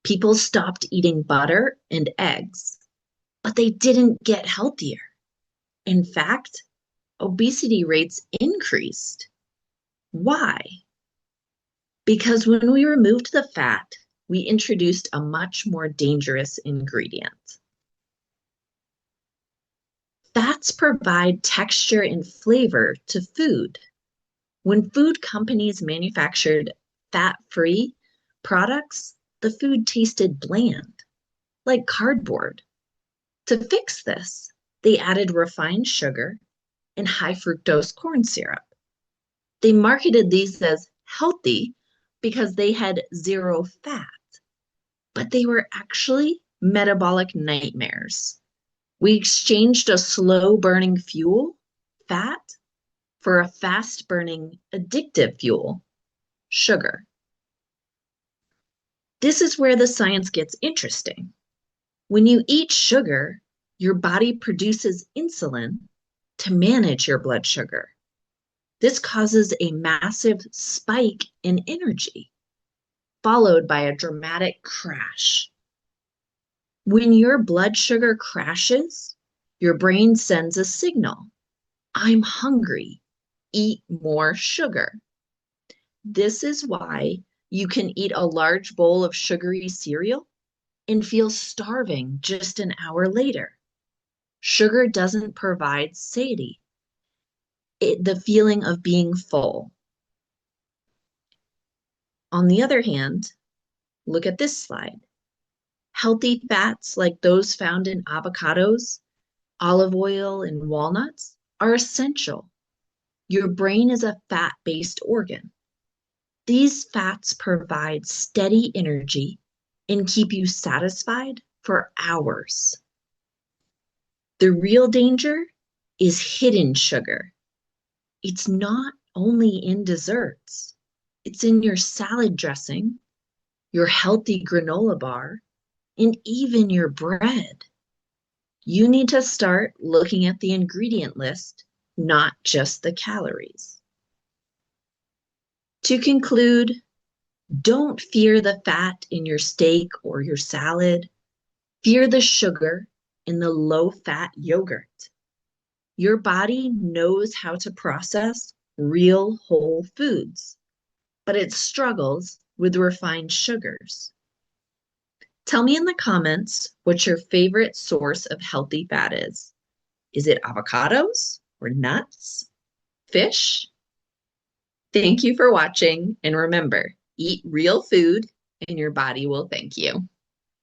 People stopped eating butter and eggs, but they didn't get healthier. In fact, obesity rates increased. Why? Because when we removed the fat, we introduced a much more dangerous ingredient. Fats provide texture and flavor to food. When food companies manufactured fat-free products, the food tasted bland, like cardboard. To fix this, they added refined sugar and high fructose corn syrup. They marketed these as healthy because they had zero fat, but they were actually metabolic nightmares. We exchanged a slow burning fuel, fat, for a fast burning addictive fuel, sugar. This is where the science gets interesting. When you eat sugar, your body produces insulin to manage your blood sugar. This causes a massive spike in energy, followed by a dramatic crash. When your blood sugar crashes, your brain sends a signal. I'm hungry. Eat more sugar. This is why you can eat a large bowl of sugary cereal and feel starving just an hour later. Sugar doesn't provide satiety, the feeling of being full. On the other hand, look at this slide. Healthy fats like those found in avocados, olive oil, and walnuts are essential. Your brain is a fat-based organ. These fats provide steady energy and keep you satisfied for hours. The real danger is hidden sugar. It's not only in desserts. It's in your salad dressing, your healthy granola bar, and even your bread. You need to start looking at the ingredient list, not just the calories. To conclude, don't fear the fat in your steak or your salad. Fear the sugar in the low-fat yogurt. Your body knows how to process real whole foods, but it struggles with refined sugars. Tell me in the comments what your favorite source of healthy fat is. Is it avocados or nuts? Fish? Thank you for watching, and remember, eat real food and your body will thank you.